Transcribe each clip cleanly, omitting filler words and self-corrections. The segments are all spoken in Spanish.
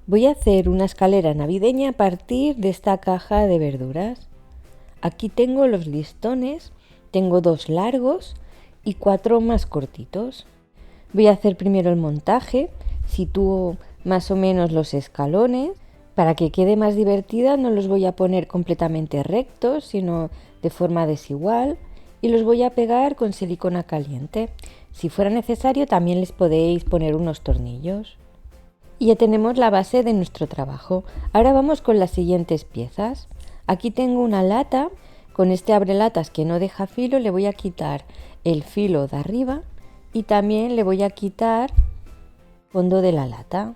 Voy a hacer una escalera navideña a partir de esta caja de verduras. Aquí tengo los listones, tengo 2 largos y 4 más cortitos. Voy a hacer primero el montaje, sitúo más o menos los escalones. Para que quede más divertida no los voy a poner completamente rectos, sino de forma desigual, y los voy a pegar con silicona caliente. Si fuera necesario también les podéis poner unos tornillos. Y ya tenemos la base de nuestro trabajo. Ahora vamos con las siguientes piezas. Aquí tengo una lata, con este abrelatas que no deja filo le voy a quitar el filo de arriba y también le voy a quitar el fondo de la lata.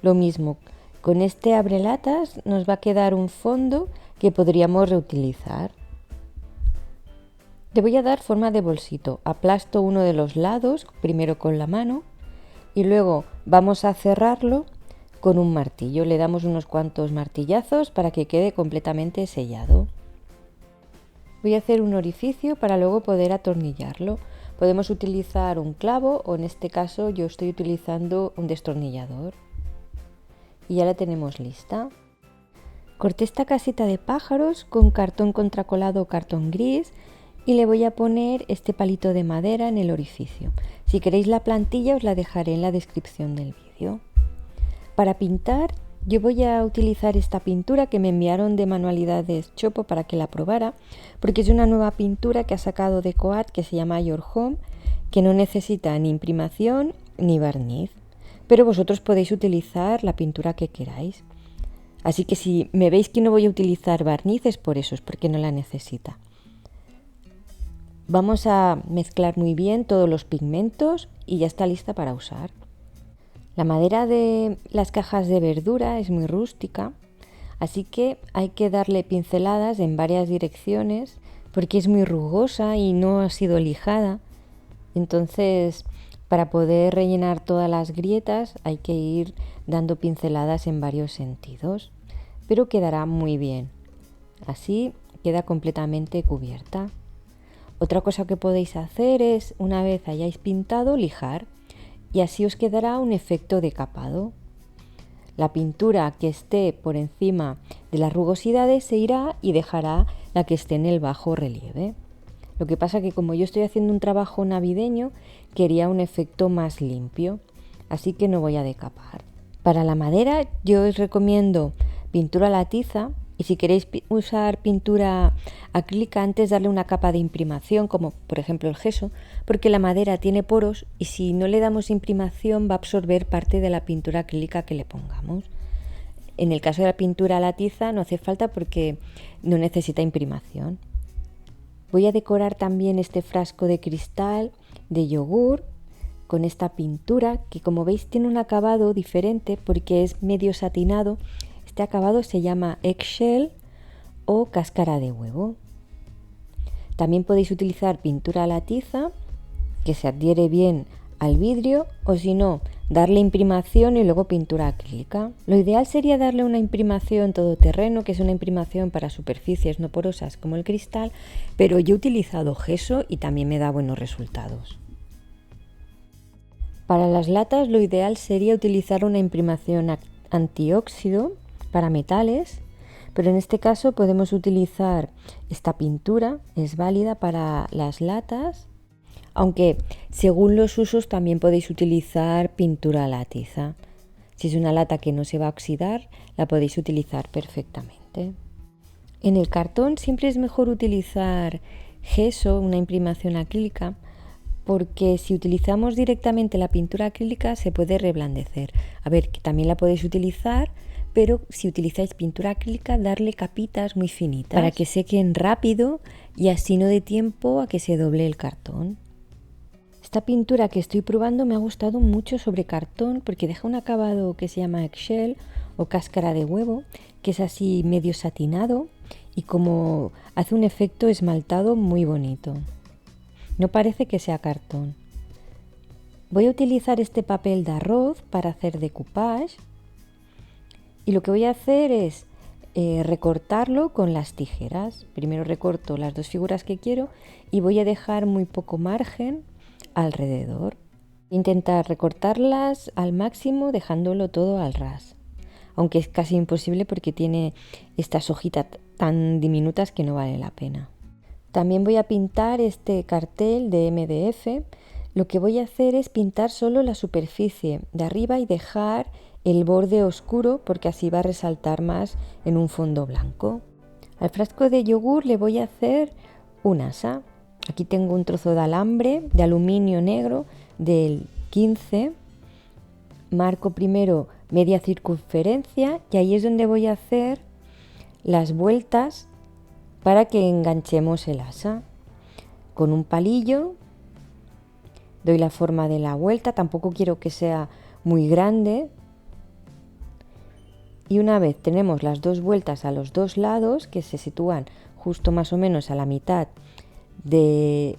Lo mismo, con este abrelatas nos va a quedar un fondo que podríamos reutilizar. Le voy a dar forma de bolsito. Aplasto uno de los lados, primero con la mano, y luego vamos a cerrarlo con un martillo. Le damos unos cuantos martillazos para que quede completamente sellado. Voy a hacer un orificio para luego poder atornillarlo. Podemos utilizar un clavo o en este caso yo estoy utilizando un destornillador. Y ya la tenemos lista. Corté esta casita de pájaros con cartón contracolado o cartón gris y le voy a poner este palito de madera en el orificio. Si queréis la plantilla os la dejaré en la descripción del vídeo. Para pintar yo voy a utilizar esta pintura que me enviaron de Manualidades Chopo para que la probara, porque es una nueva pintura que ha sacado de Coat que se llama Your Home, que no necesita ni imprimación ni barniz, pero vosotros podéis utilizar la pintura que queráis. Así que si me veis que no voy a utilizar barniz es por eso, es porque no la necesita. Vamos a mezclar muy bien todos los pigmentos y ya está lista para usar. La madera de las cajas de verdura es muy rústica, así que hay que darle pinceladas en varias direcciones porque es muy rugosa y no ha sido lijada. Entonces, para poder rellenar todas las grietas hay que ir dando pinceladas en varios sentidos, pero quedará muy bien. Así queda completamente cubierta. Otra cosa que podéis hacer es, una vez hayáis pintado, lijar y así os quedará un efecto decapado. La pintura que esté por encima de las rugosidades se irá y dejará la que esté en el bajo relieve. Lo que pasa que como yo estoy haciendo un trabajo navideño, quería un efecto más limpio, así que no voy a decapar. Para la madera yo os recomiendo pintura a la tiza. Y si queréis usar pintura acrílica, antes darle una capa de imprimación, como por ejemplo el gesso, porque la madera tiene poros y si no le damos imprimación va a absorber parte de la pintura acrílica que le pongamos. En el caso de la pintura a la tiza no hace falta porque no necesita imprimación. Voy a decorar también este frasco de cristal de yogur con esta pintura que, como veis, tiene un acabado diferente porque es medio satinado. Este acabado se llama eggshell o cáscara de huevo. También podéis utilizar pintura a la tiza que se adhiere bien al vidrio o si no, darle imprimación y luego pintura acrílica. Lo ideal sería darle una imprimación todoterreno, que es una imprimación para superficies no porosas como el cristal, pero yo he utilizado gesso y también me da buenos resultados. Para las latas lo ideal sería utilizar una imprimación antióxido para metales, pero en este caso podemos utilizar esta pintura, es válida para las latas, aunque según los usos también podéis utilizar pintura a la tiza. Si es una lata que no se va a oxidar, la podéis utilizar perfectamente. En el cartón siempre es mejor utilizar gesso, una imprimación acrílica, porque si utilizamos directamente la pintura acrílica se puede reblandecer. A ver, que también la podéis utilizar, pero si utilizáis pintura acrílica, darle capitas muy finitas para que sequen rápido y así no dé tiempo a que se doble el cartón. Esta pintura que estoy probando me ha gustado mucho sobre cartón porque deja un acabado que se llama eggshell o cáscara de huevo, que es así medio satinado y como hace un efecto esmaltado muy bonito. No parece que sea cartón. Voy a utilizar este papel de arroz para hacer decoupage. Y lo que voy a hacer es recortarlo con las tijeras. Primero recorto las 2 figuras que quiero y voy a dejar muy poco margen alrededor. Intentar recortarlas al máximo dejándolo todo al ras. aunque es casi imposible porque tiene estas hojitas tan diminutas que no vale la pena. También voy a pintar este cartel de MDF. Lo que voy a hacer es pintar solo la superficie de arriba y dejar el borde oscuro porque así va a resaltar más en un fondo blanco. Al frasco de yogur le voy a hacer un asa. Aquí tengo un trozo de alambre de aluminio negro del 15. Marco primero media circunferencia y ahí es donde voy a hacer las vueltas para que enganchemos el asa. Con un palillo doy la forma de la vuelta, tampoco quiero que sea muy grande. Y una vez tenemos las dos vueltas a los dos lados, que se sitúan justo más o menos a la mitad del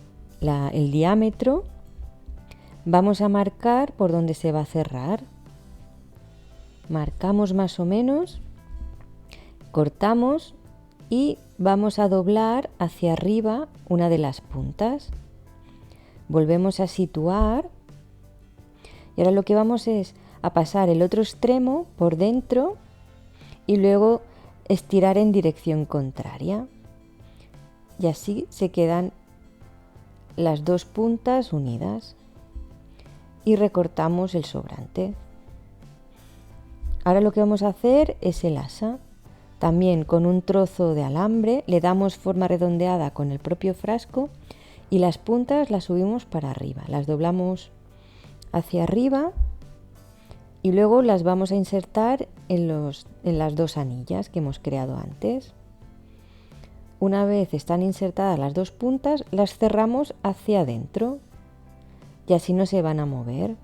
diámetro, vamos a marcar por donde se va a cerrar. Marcamos más o menos, cortamos y vamos a doblar hacia arriba una de las puntas. Volvemos a situar y ahora lo que vamos es a pasar el otro extremo por dentro y luego estirar en dirección contraria. Y así se quedan las dos puntas unidas y recortamos el sobrante. Ahora lo que vamos a hacer es el asa. También con un trozo de alambre le damos forma redondeada con el propio frasco y las puntas las subimos para arriba, las doblamos hacia arriba y luego las vamos a insertar en las dos anillas que hemos creado antes. Una vez están insertadas las dos puntas, las cerramos hacia adentro y así no se van a mover.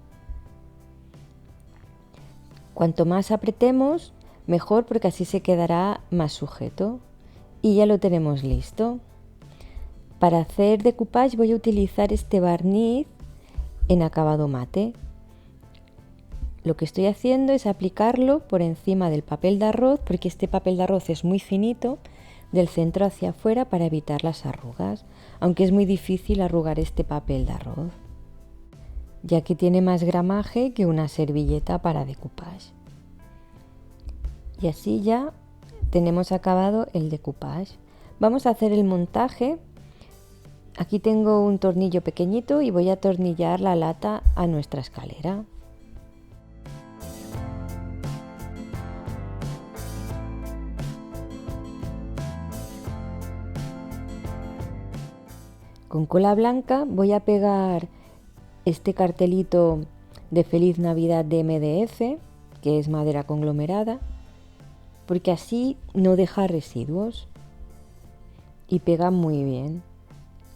Cuanto más apretemos, mejor porque así se quedará más sujeto. Y ya lo tenemos listo. Para hacer decoupage voy a utilizar este barniz en acabado mate. Lo que estoy haciendo es aplicarlo por encima del papel de arroz, porque este papel de arroz es muy finito, del centro hacia afuera para evitar las arrugas, aunque es muy difícil arrugar este papel de arroz, ya que tiene más gramaje que una servilleta para decoupage. Y así ya tenemos acabado el decoupage. Vamos a hacer el montaje. Aquí tengo un tornillo pequeñito y voy a atornillar la lata a nuestra escalera. Con cola blanca voy a pegar este cartelito de Feliz Navidad de MDF, que es madera conglomerada, porque así no deja residuos y pega muy bien.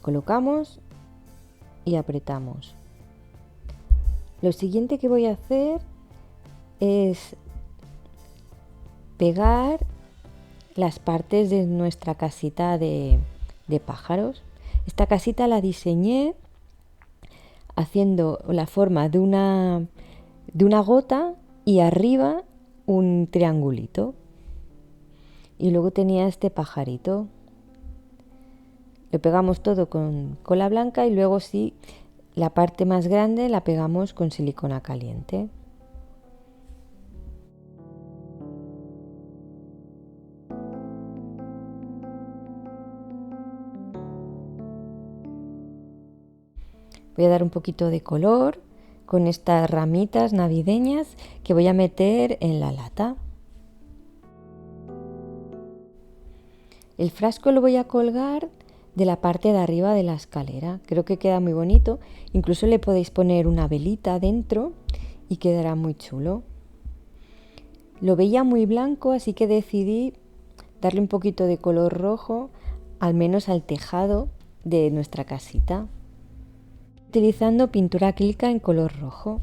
Colocamos y apretamos. Lo siguiente que voy a hacer es pegar las partes de nuestra casita de pájaros. Esta casita la diseñé haciendo la forma de una gota y arriba un triangulito. Y luego tenía este pajarito. Lo pegamos todo con cola blanca y luego sí, la parte más grande la pegamos con silicona caliente. Voy a dar un poquito de color con estas ramitas navideñas que voy a meter en la lata. El frasco lo voy a colgar de la parte de arriba de la escalera. Creo que queda muy bonito. Incluso le podéis poner una velita dentro y quedará muy chulo. Lo veía muy blanco, así que decidí darle un poquito de color rojo, al menos al tejado de nuestra casita, utilizando pintura acrílica en color rojo.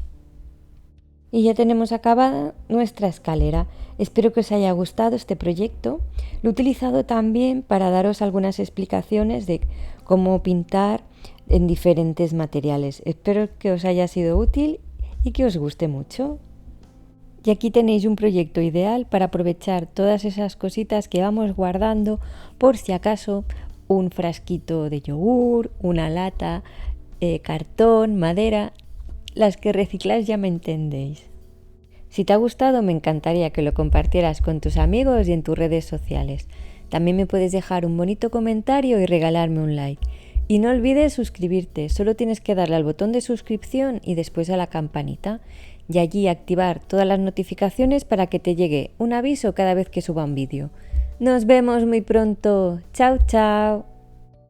Y ya tenemos acabada nuestra escalera. Espero que os haya gustado este proyecto. Lo he utilizado también para daros algunas explicaciones de cómo pintar en diferentes materiales. Espero que os haya sido útil y que os guste mucho. Y aquí tenéis un proyecto ideal para aprovechar todas esas cositas que vamos guardando por si acaso un frasquito de yogur, una lata, cartón, madera, las que recicláis ya me entendéis. Si te ha gustado, me encantaría que lo compartieras con tus amigos y en tus redes sociales. También me puedes dejar un bonito comentario y regalarme un like. Y no olvides suscribirte, solo tienes que darle al botón de suscripción y después a la campanita. Y allí activar todas las notificaciones para que te llegue un aviso cada vez que suba un vídeo. Nos vemos muy pronto. Chao, chao.